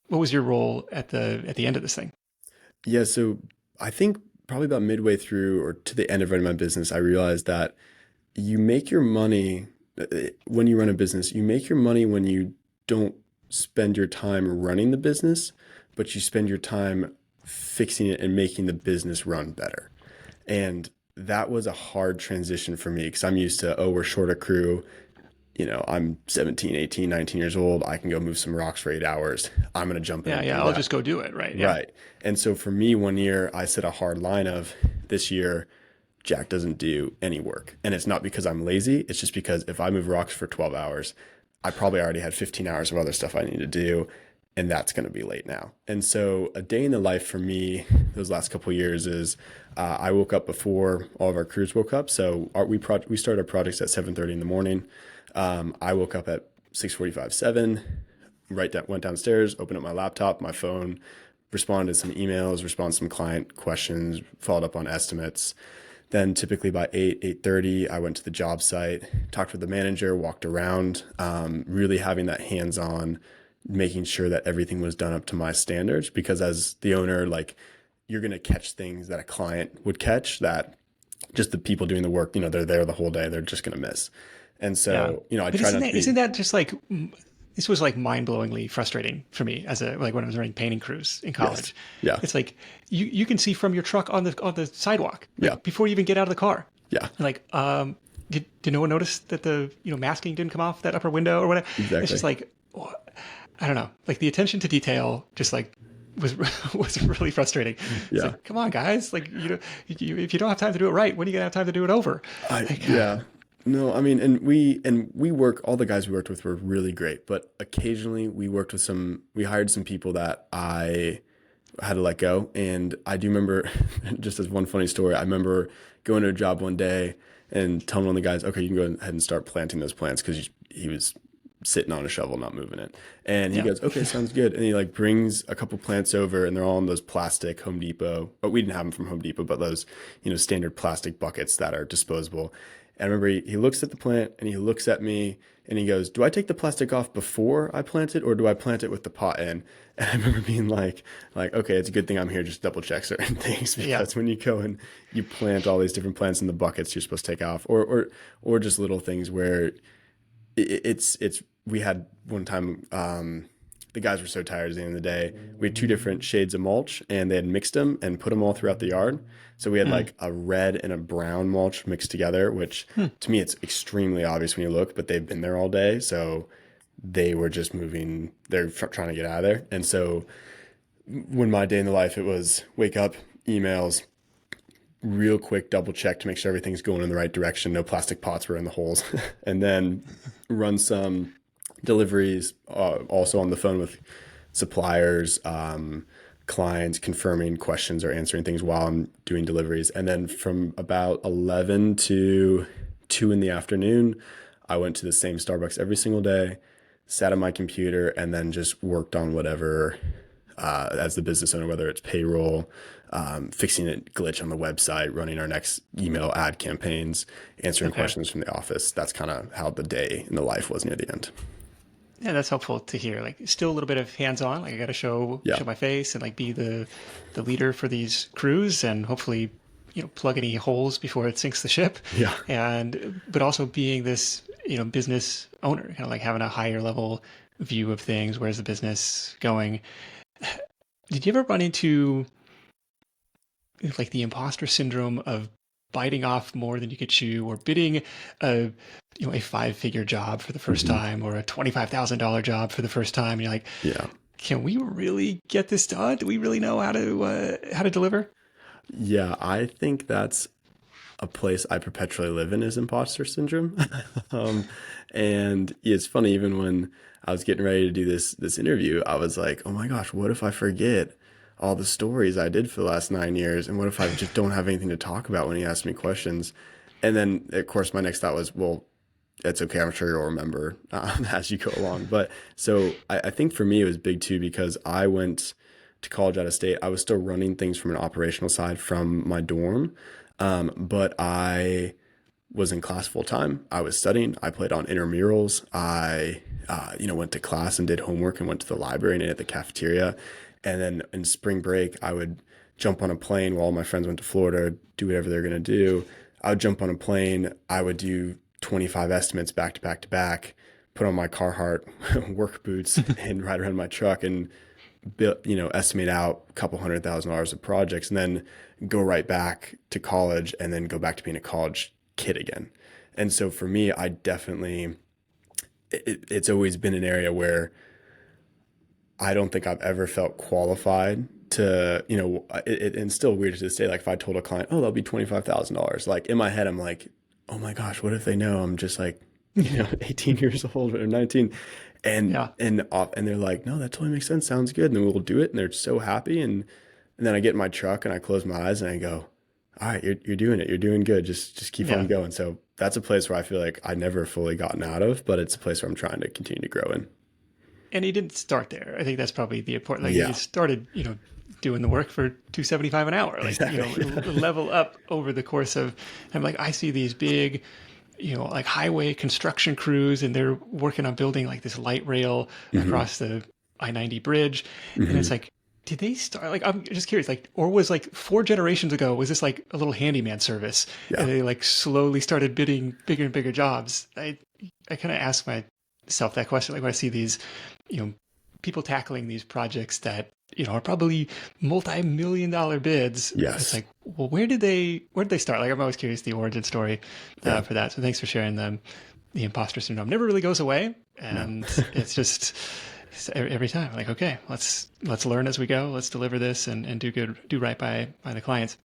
your role at the end of this thing?
Yeah. So I think probably about midway through or to the end of running my business, I realized that you make your money when you run a business, you make your money when you don't spend your time running the business, but you spend your time fixing it and making the business run better. And that was a hard transition for me because I'm used to, we're short a crew. I'm 17, 18, 19 years old. I can go move some rocks for 8 hours. I'm going to jump in.
Yeah, I'll just go do it. Right. Yeah.
Right. And so for me, one year, I set a hard line of this year, Jack doesn't do any work. And it's not because I'm lazy. It's just because if I move rocks for 12 hours, I probably already had 15 hours of other stuff I need to do, and that's going to be late now. And so a day in the life for me those last couple of years is I woke up before all of our crews woke up. So we started our projects at 7:30 in the morning. I woke up at 6:45, 7, went downstairs, opened up my laptop, my phone, responded to some emails, responded to some client questions, followed up on estimates. Then typically by 8:30, I went to the job site, talked with the manager, walked around, really having that hands-on, making sure that everything was done up to my standards. Because as the owner, like, you're going to catch things that a client would catch that just the people doing the work, they're there the whole day, they're just going to miss. And
Yeah.
so, I
But
try not to be.
isn't that just like, this was like mind-blowingly frustrating for me as like when I was running painting crews in
Yes.
college.
Yeah.
It's like you can see from your truck on the sidewalk, like,
Yeah.
before you even get out of the car.
Yeah.
Like, did no one notice that the masking didn't come off that upper window or whatever?
Exactly.
It's just like, I don't know, like the attention to detail just like was was really frustrating. It's
Yeah.
like, come on, guys, like, if you don't have time to do it right, when are you gonna have time to do it over?
Yeah. No, I mean, and we work, all the guys we worked with were really great, but occasionally we hired some people that I had to let go. And I do remember, just as one funny story, I remember going to a job one day and telling one of the guys, okay, you can go ahead and start planting those plants, because he was sitting on a shovel, not moving it. And he goes, okay, sounds good. And he like brings a couple plants over, and they're all in those plastic Home Depot, but we didn't have them from Home Depot, but those, standard plastic buckets that are disposable. And I remember he looks at the plant and he looks at me and he goes, do I take the plastic off before I plant it, or do I plant it with the pot in? And I remember being like, okay, it's a good thing I'm here just to double check certain things, because when you go and you plant all these different plants in the buckets, you're supposed to take off, or just little things where it's we had one time, the guys were so tired at the end of the day. We had two different shades of mulch, and they had mixed them and put them all throughout the yard. So we had like a red and a brown mulch mixed together, which to me, it's extremely obvious when you look, but they've been there all day. So they were just moving, they're trying to get out of there. And so when my day in the life, it was wake up, emails, real quick double check to make sure everything's going in the right direction. No plastic pots were in the holes. And then run some deliveries, also on the phone with suppliers, clients, confirming questions or answering things while I'm doing deliveries. And then from about 11 to 2 in the afternoon, I went to the same Starbucks every single day, sat on my computer, and then just worked on whatever, as the business owner, whether it's payroll, fixing a glitch on the website, running our next email ad campaigns, answering questions from the office. That's kind of how the day in the life was near the end.
Yeah, that's helpful to hear. Like, still a little bit of hands-on. Like, I got to show my face and like be the leader for these crews, and hopefully, plug any holes before it sinks the ship.
Yeah.
But also being this, business owner, kind of like having a higher level view of things. Where's the business going? Did you ever run into like the imposter syndrome of biting off more than you could chew, or bidding a 5-figure job for the first time, or a $25,000 job for the first time? And you're like, can we really get this done? Do we really know how to deliver?
Yeah, I think that's a place I perpetually live in, is imposter syndrome. And it's funny, even when I was getting ready to do this interview, I was like, oh my gosh, what if I forget all the stories I did for the last 9 years? And what if I just don't have anything to talk about when he asks me questions? And then, of course, my next thought was, well, that's okay. I'm sure you'll remember as you go along. But so I think for me, it was big too, because I went to college out of state. I was still running things from an operational side from my dorm. But I was in class full time. I was studying. I played on intramurals. I, went to class and did homework and went to the library and ate at the cafeteria. And then in spring break, I would jump on a plane while all my friends went to Florida, do whatever they're going to do. I would jump on a plane. I would do 25 estimates back to back to back, put on my Carhartt work boots and ride around my truck and estimate out a couple $100,000 of projects, and then go right back to college, and then go back to being a college kid again. And so for me, I definitely, it's always been an area where I don't think I've ever felt qualified to, and still weird to this day. Like if I told a client, oh, that'll be $25,000. Like in my head, I'm like, oh my gosh, what if they know I'm just like 18 years old or 19,
Yeah.
and they're like, no, that totally makes sense, sounds good, and then we'll do it, and they're so happy, and then I get in my truck and I close my eyes and I go, all right, you're doing it, you're doing good, just keep on
Yeah.
going. So that's a place where I feel like I never fully gotten out of, but it's a place where I'm trying to continue to grow in.
And he didn't start there. I think that's probably the important. Like he
Yeah,
started, doing the work for 275 an hour. Like
exactly.
level up over the course of. I'm like I see these big, like highway construction crews, and they're working on building like this light rail
Hmm.
across the I-90 bridge, and it's
Hmm.
like. Did they start like I'm just curious, like, or was like 4 generations ago, was this like a little handyman service
Yeah.
and they like slowly started bidding bigger and bigger jobs? I kind of ask myself that question, like when I see these, you know, people tackling these projects that, are probably multi-million-dollar bids. It's
Yes.
like, well, where did they start? Like I'm always curious the origin story
Yeah.
for that. So thanks for sharing the imposter syndrome. Never really goes away,
No.
and it's just every time like, okay, let's learn as we go. Let's deliver this and do right by the clients.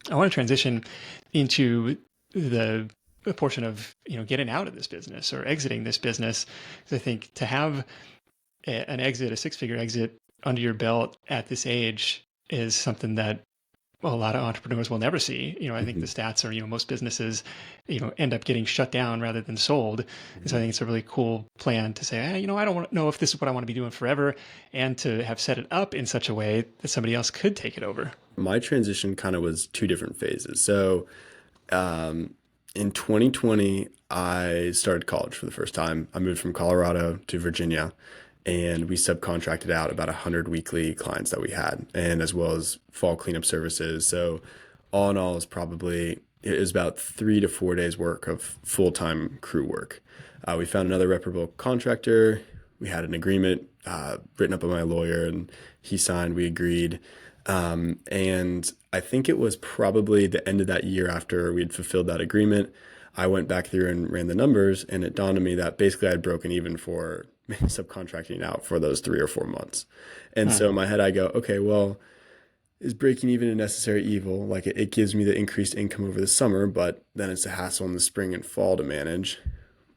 I want to transition into the portion of getting out of this business or exiting this business. 'Cause I think to have an exit, a six-figure exit under your belt at this age is something that a lot of entrepreneurs will never see. I think the
Hmm.
stats are, most businesses, end up getting shut down rather than sold. And so I
Hmm.
think it's a really cool plan to say, I don't want to know if this is what I want to be doing forever, and to have set it up in such a way that somebody else could take it over.
My transition kind of was two different phases. So um, in 2020, I started college for the first time. I moved from Colorado to Virginia, and we subcontracted out about 100 weekly clients that we had, and as well as fall cleanup services. So all in all, it was about 3 to 4 days work of full-time crew work. We found another reputable contractor. We had an agreement written up by my lawyer, and he signed. We agreed. And I think it was probably the end of that year after we had fulfilled that agreement. I went back through and ran the numbers, and it dawned on me that basically I had broken even for subcontracting out for those 3 or 4 months. And
Hmm.
so in my head, I go, okay, well, is breaking even a necessary evil? Like it gives me the increased income over the summer, but then it's a hassle in the spring and fall to manage.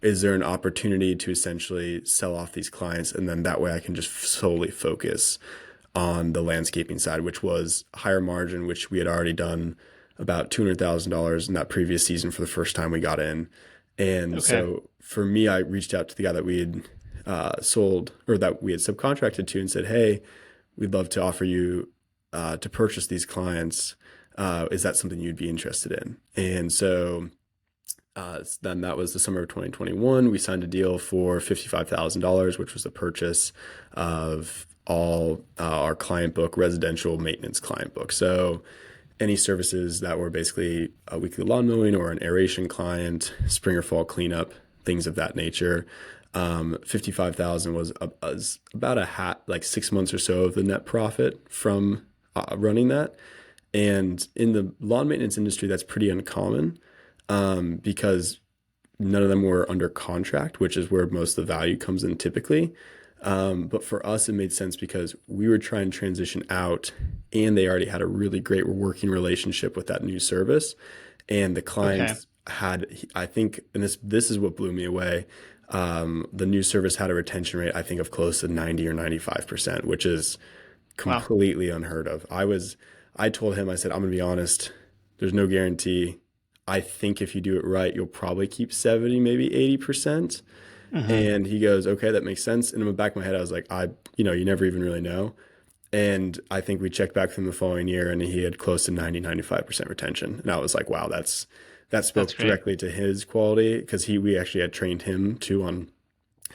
Is there an opportunity to essentially sell off these clients, and then that way I can just solely focus on the landscaping side, which was higher margin, which we had already done about $200,000 in that previous season for the first time we got in. And
Okay.
so for me, I reached out to the guy that we had sold, or that we had subcontracted to, and said, hey, we'd love to offer you to purchase these clients. Is that something you'd be interested in? And so then that was the summer of 2021. We signed a deal for $55,000, which was the purchase of all our client book, residential maintenance client book. So any services that were basically a weekly lawn mowing or an aeration client, spring or fall cleanup, things of that nature. 55,000 was about like 6 months or so of the net profit from running that. And in the lawn maintenance industry, that's pretty uncommon because none of them were under contract, which is where most of the value comes in typically. But for us, it made sense because we were trying to transition out, and they already had a really great working relationship with that new service. And the
Okay.
clients had, I think, and this is what blew me away. The new service had a retention rate, I think, of close to 90 or 95%, which is
Wow.
completely unheard of. I told him, I said, I'm gonna be honest, there's no guarantee. I think if you do it right, you'll probably keep 70, maybe 80%.
Hmm.
And he goes, okay, that makes sense. And in the back of my head, I was like, you never even really know. And I think we checked back from the following year and he had close to 90, 95% retention. And I was like, wow, that
That's
spoke
great.
directly to his quality because we actually had trained him too on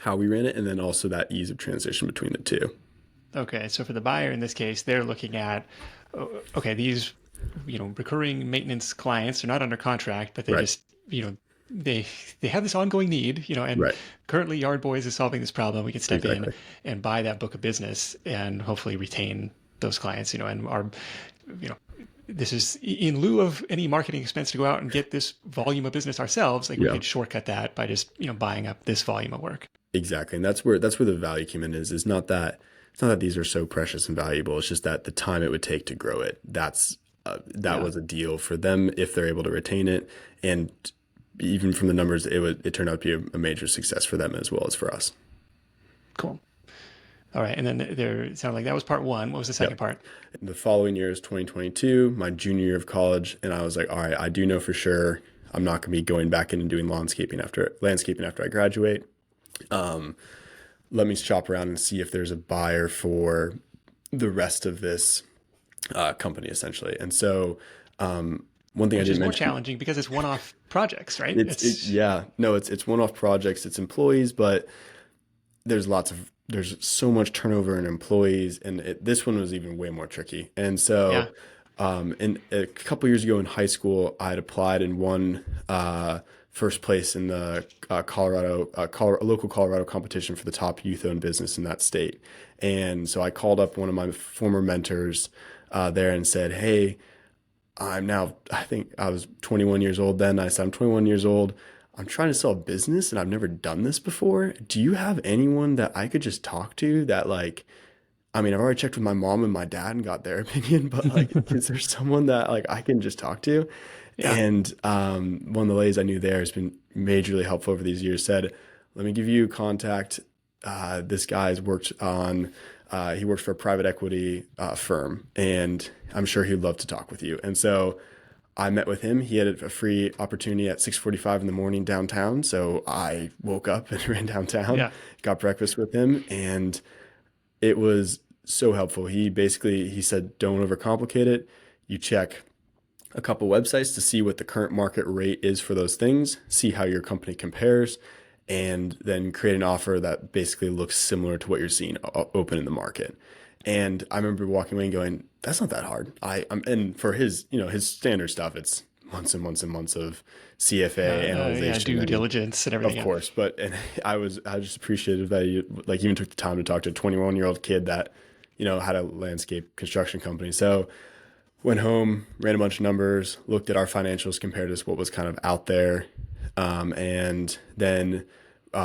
how we ran it. And then also that ease of transition between the two.
Okay. So for the buyer in this case, they're looking at, okay, these, recurring maintenance clients are not under contract, but they
Right.
just, they they have this ongoing need, and
Right.
currently Yard Boys is solving this problem. We can step in
Exactly.
and buy that book of business and hopefully retain those clients, and you know, this is in lieu of any marketing expense to go out and get this volume of business ourselves. Like we
Yeah.
could shortcut that by just, buying up this volume of work.
Exactly. And that's where the value came in is not that it's not that these are so precious and valuable. It's just that the time it would take to grow it. That
Yeah.
was a deal for them if they're able to retain it. And even from the numbers, it turned out to be a major success for them as well as for us.
Cool. All right. And then it sounded like that was part one. What was the second
Yep.
part?
The following year is 2022, my junior year of college, and I was like, all right, I do know for sure I'm not going to be going back in and doing landscaping after I graduate. Let me shop around and see if there's a buyer for the rest of this company, essentially. And so, one thing I
Which is
didn't
more
mention,
challenging because it's one-off projects, right?
yeah, no, it's one-off projects, it's employees, but there's so much turnover in employees, and this one was even way more tricky. And so,
Yeah.
and a couple years ago in high school, I had applied and won first place in the local Colorado competition for the top youth-owned business in that state. And so I called up one of my former mentors there and said, "Hey, I think I was 21 years old then. I said, I'm 21 years old. I'm trying to sell a business and I've never done this before. Do you have anyone that I could just talk to that I mean, I've already checked with my mom and my dad and got their opinion, but is there someone that I can just talk to?"
Yeah.
And one of the ladies I knew there has been majorly helpful over these years, said, "Let me give you contact. This guy's worked on, he works for a private equity firm, and I'm sure he'd love to talk with you." And so I met with him. He had a free opportunity at 6:45 in the morning downtown. So I woke up and ran downtown,
Yeah.
got breakfast with him, and it was so helpful. He said, "Don't overcomplicate it. You check a couple websites to see what the current market rate is for those things, see how your company compares, and then create an offer that basically looks similar to what you're seeing open in the market." And I remember walking away and going, "That's not that hard." And for his standard stuff, it's months and months and months of CFA
Yeah,
analyzation,
due
and
diligence and
of
everything.
course, I was just appreciative that he even took the time to talk to a 21-year-old kid that had a landscape construction company. So went home, ran a bunch of numbers, looked at our financials compared to what was kind of out there, and then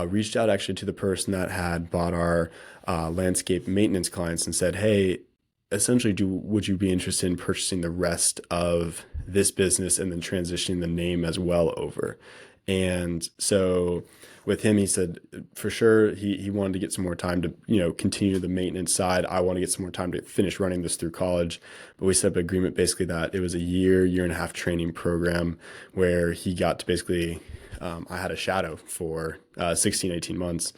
reached out actually to the person that had bought our landscape maintenance clients and said, "Hey, essentially, would you be interested in purchasing the rest of this business and then transitioning the name as well over?" And so with him, he said for sure he wanted to get some more time to continue the maintenance side. I want to get some more time to finish running this through college. But we set up an agreement basically that it was a year and a half training program where he got to basically I had a shadow for 16, 18 months,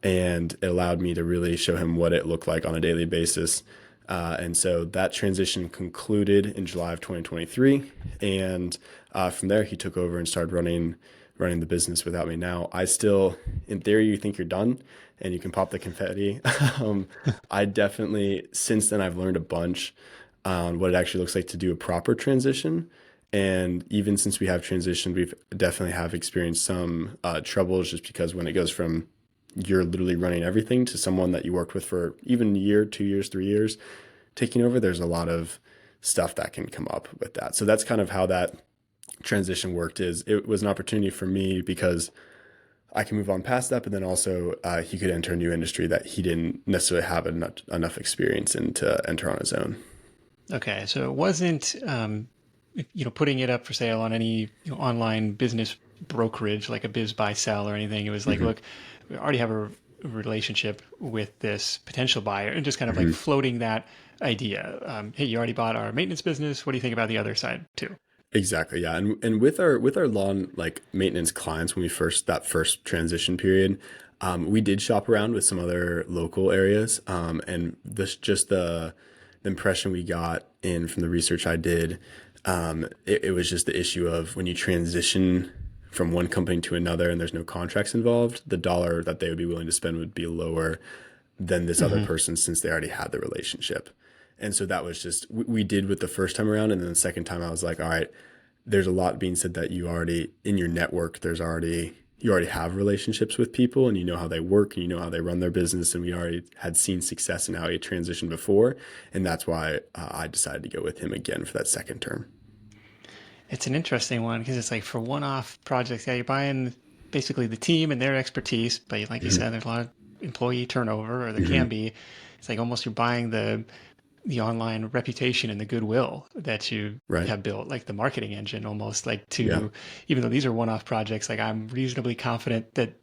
and it allowed me to really show him what it looked like on a daily basis. And so that transition concluded in July of 2023. And from there, he took over and started running the business without me. Now, I still, in theory, you think you're done and you can pop the confetti. I definitely, since then, I've learned a bunch on what it actually looks like to do a proper transition. And even since we have transitioned, we've definitely have experienced some troubles, just because when it goes from you're literally running everything to someone that you worked with for even a year, 2 years, 3 years, taking over, there's a lot of stuff that can come up with that. So that's kind of how that transition worked. Is it was an opportunity for me because I can move on past that, but then also he could enter a new industry that he didn't necessarily have enough experience in to enter on his own.
Okay, so it wasn't putting it up for sale on any online business brokerage like a Biz Buy Sell or anything. It was like, look, we already have a relationship with this potential buyer, and just kind of like floating that idea. Hey, you already bought our maintenance business. What do you think about the other side too?
Exactly, yeah, and with our lawn maintenance clients, when that first transition period, we did shop around with some other local areas, and the impression we got in from the research I did, it was just the issue of when you transition from one company to another and there's no contracts involved, the dollar that they would be willing to spend would be lower than this other person, since they already had the relationship. And so that was just, we did with the first time around. And then the second time I was like, all right, there's a lot being said that you already, in your network, you already have relationships with people and you know how they work and you know how they run their business. And we already had seen success in how he transitioned before. And that's why I decided to go with him again for that second term.
It's an interesting one because it's like for one-off projects, yeah, you're buying basically the team and their expertise, but like you said, there's a lot of employee turnover, or there can be. It's like almost you're buying the the online reputation and the goodwill that you
Right.
have built, like the marketing engine almost, like
Yeah.
to, even though these are one-off projects, like I'm reasonably confident that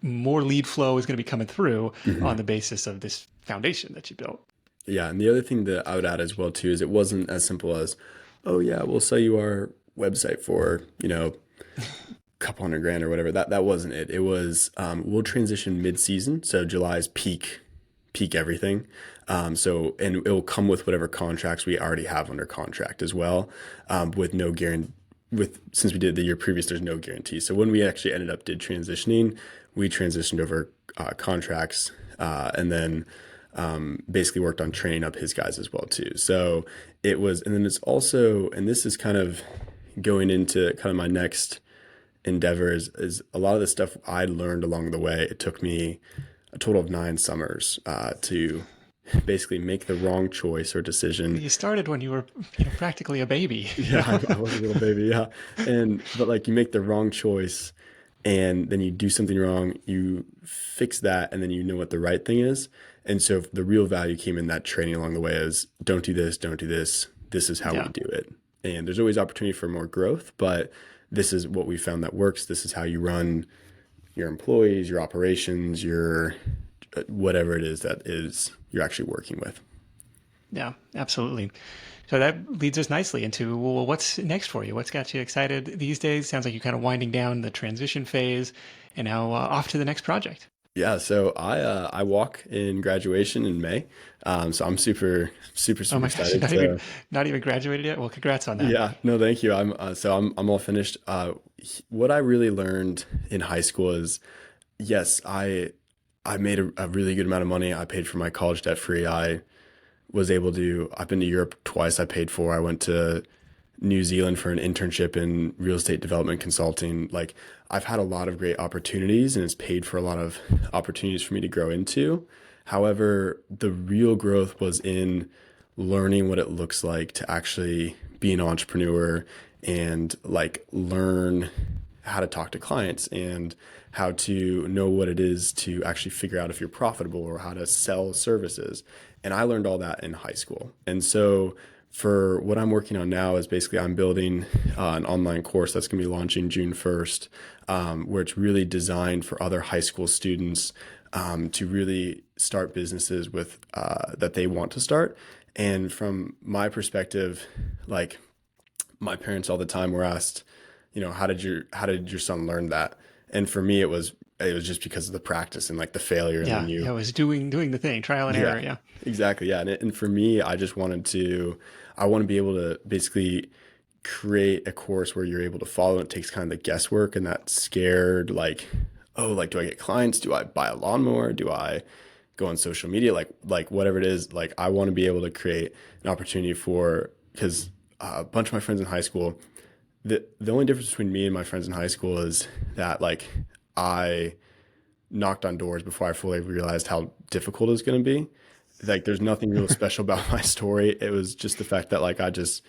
more lead flow is going to be coming through on
Mhm.
the basis of this foundation that you built.
Yeah. And the other thing that I would add as well too is it wasn't as simple as, oh yeah, we'll sell you our website for, couple hundred grand or whatever. That wasn't it. It was we'll transition mid-season, so July's peak everything. So and it will come with whatever contracts we already have under contract as well, with no guarantee. With since we did the year previous, there's no guarantee. So when we actually ended up did transitioning, we transitioned over contracts, and then basically worked on training up his guys as well too. So it was, and then it's also, and this is kind of going into kind of my next endeavors is a lot of the stuff I learned along the way. It took me a total of 9 summers to basically make the wrong choice or decision.
You started when you were, practically a baby.
Yeah, I was a little baby. Yeah, but like you make the wrong choice, and then you do something wrong. You fix that, and then you know what the right thing is. And so the real value came in that training along the way is don't do this, don't do this. This is how we
Yeah.
do it. And there's always opportunity for more growth, but this is what we found that works. This is how you run your employees, your operations, your whatever it is that is you're actually working with.
Yeah, absolutely. So that leads us nicely into, well, what's next for you? What's got you excited these days? Sounds like you're kind of winding down the transition phase and now off to the next project.
Yeah, so I walk in graduation in May, so I'm
Oh
super
my gosh,
excited to.
not even graduated yet. Well, congrats on that.
Yeah, no, thank you. I'm all finished. What I really learned in high school is yes, I made a really good amount of money. I paid for my college debt free. I've been to Europe twice. I paid for. I went to New Zealand for an internship in real estate development consulting. Like I've had a lot of great opportunities and it's paid for a lot of opportunities for me to grow into. However, the real growth was in learning what it looks like to actually be an entrepreneur and like learn how to talk to clients and how to know what it is to actually figure out if you're profitable or how to sell services. And I learned all that in high school. And so for what I'm working on now is basically I'm building an online course that's going to be launching June 1st, where it's really designed for other high school students to really start businesses with that they want to start. And from my perspective, like my parents all the time were asked, how did your son learn that? And for me, it was just because of the practice and like the failure, and then
Yeah,
you
it was doing the thing, trial and
yeah,
error. Yeah,
exactly. Yeah. And for me, I want to be able to basically create a course where you're able to follow. It takes kind of the guesswork and that scared, like, oh, like, do I get clients? Do I buy a lawnmower? Do I go on social media? Like whatever it is, like, I want to be able to create an opportunity because a bunch of my friends in high school, the only difference between me and my friends in high school is that like I knocked on doors before I fully realized how difficult it's going to be. Like, there's nothing real special about my story. It was just the fact that like I did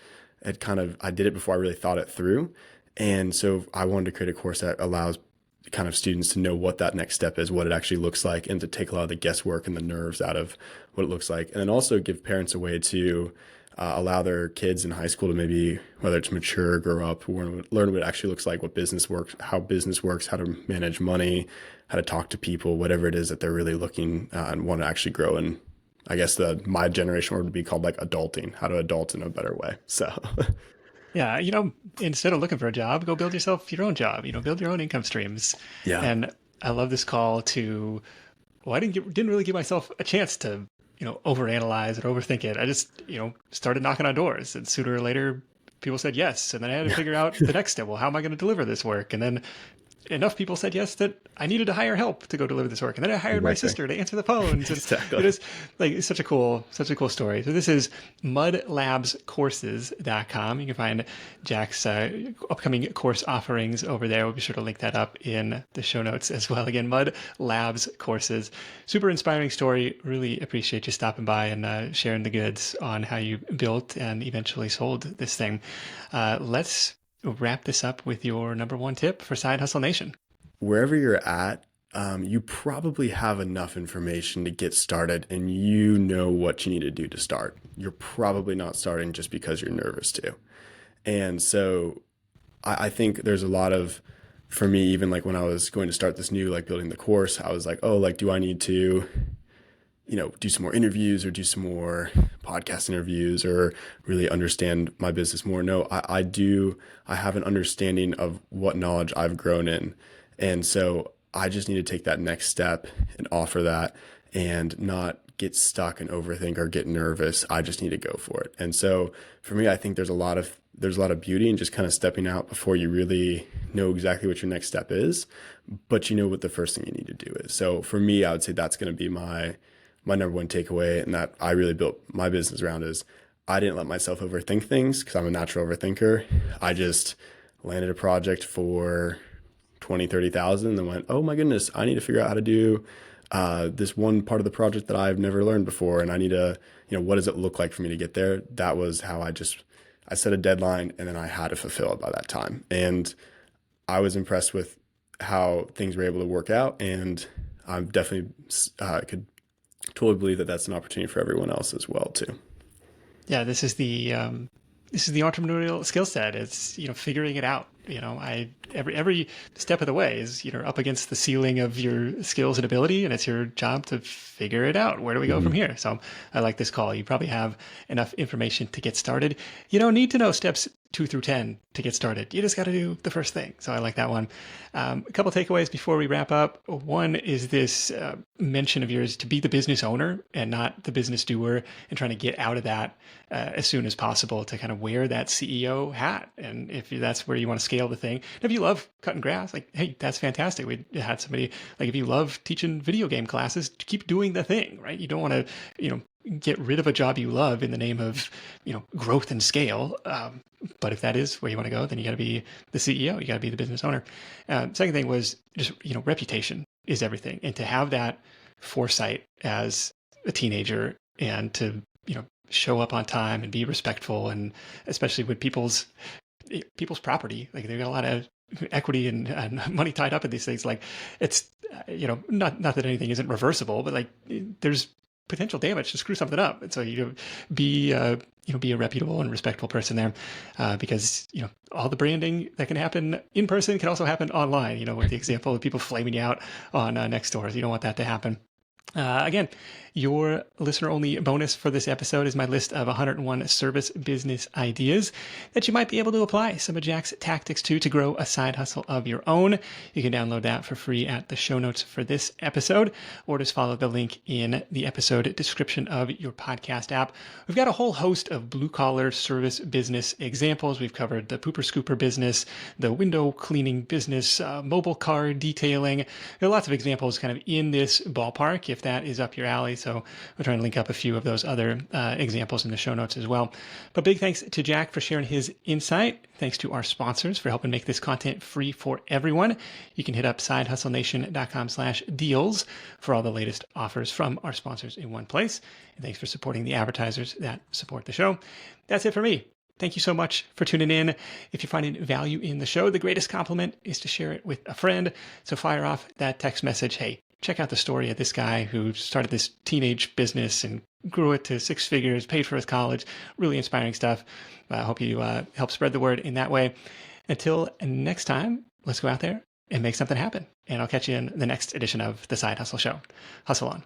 it before I really thought it through. And so I wanted to create a course that allows kind of students to know what that next step is, what it actually looks like, and to take a lot of the guesswork and the nerves out of what it looks like. And then also give parents a way to allow their kids in high school to maybe, whether it's mature, grow up, learn what it actually looks like, what business works, how to manage money, how to talk to people, whatever it is that they're really looking and want to actually grow in. I guess my generation word would be called like adulting, how to adult in a better way. So
yeah. Instead of looking for a job, go build yourself your own job. Build your own income streams.
yeah,
And I love this call to. Well, didn't really give myself a chance to overanalyze or overthink it. I just started knocking on doors, and sooner or later, people said yes, and then I had to figure out the next step. Well, how am I going to deliver this work? And then enough people said yes that I needed to hire help to go deliver this work. And then I hired my
exactly.
sister to answer the phones. And
Exactly.
it is like, it's such a cool story. So this is mudlabscourses.com. You can find Jack's upcoming course offerings over there. We'll be sure to link that up in the show notes as well. Again, Mud Labs Courses. Super inspiring story. Really appreciate you stopping by and sharing the goods on how you built and eventually sold this thing. Let's wrap this up with your number one tip for Side Hustle Nation.
Wherever you're at, you probably have enough information to get started and you know what you need to do to start. You're probably not starting just because you're nervous to. And so I think there's a lot of, for me, even like when I was going to start this new, like building the course, I was like, oh, like, do I need to, do some more interviews or do some more podcast interviews or really understand my business more? No, I do. I have an understanding of what knowledge I've grown in. And so I just need to take that next step and offer that and not get stuck and overthink or get nervous. I just need to go for it. And so for me, I think there's a lot of beauty in just kind of stepping out before you really know exactly what your next step is, but you know what the first thing you need to do is. So for me, I would say that's going to be my number one takeaway, and that I really built my business around is I didn't let myself overthink things because I'm a natural overthinker. I just landed a project for 20, 30,000 and then went, oh my goodness, I need to figure out how to do this one part of the project that I've never learned before. And I need to, what does it look like for me to get there? That was how I set a deadline and then I had to fulfill it by that time. And I was impressed with how things were able to work out. And I'm definitely could totally believe that that's an opportunity for everyone else as well too.
Yeah, this is the entrepreneurial skill set. It's, figuring it out. Every step of the way is, up against the ceiling of your skills and ability, and it's your job to figure it out. Where do we go from here? So I like this call. You probably have enough information to get started. You don't need to know steps 2 through 10 to get started. You just got to do the first thing. So I like that one. A couple takeaways before we wrap up. One is this mention of yours to be the business owner and not the business doer, and trying to get out of that as soon as possible to kind of wear that CEO hat. And if that's where you want to scale the thing, and if you love cutting grass, like, hey, that's fantastic. We had somebody, like, if you love teaching video game classes, keep doing the thing, right? You don't want to, get rid of a job you love in the name of, growth and scale. But if that is where you want to go, then you got to be the CEO. You got to be the business owner. Second thing was just, reputation is everything. And to have that foresight as a teenager and to, show up on time and be respectful, and especially with people's property, like they've got a lot of equity and money tied up in these things. Like it's, not that anything isn't reversible, but like there's potential damage to screw something up. And so you be a reputable and respectful person there, because, all the branding that can happen in person can also happen online, with the example of people flaming you out on Nextdoor. You don't want that to happen. Again, your listener-only bonus for this episode is my list of 101 service business ideas that you might be able to apply some of Jack's tactics to grow a side hustle of your own. You can download that for free at the show notes for this episode, or just follow the link in the episode description of your podcast app. We've got a whole host of blue-collar service business examples. We've covered the pooper scooper business, the window cleaning business, mobile car detailing. There are lots of examples kind of in this ballpark if that is up your alley. So we're trying to link up a few of those other examples in the show notes as well. But big thanks to Jack for sharing his insight. Thanks to our sponsors for helping make this content free for everyone. You can hit up sidehustlenation.com/deals for all the latest offers from our sponsors in one place. And thanks for supporting the advertisers that support the show. That's it for me. Thank you so much for tuning in. If you're finding value in the show, the greatest compliment is to share it with a friend. So fire off that text message. Hey, check out the story of this guy who started this teenage business and grew it to 6 figures, paid for his college. Really inspiring stuff. I hope you help spread the word in that way. Until next time, let's go out there and make something happen. And I'll catch you in the next edition of The Side Hustle Show. Hustle on.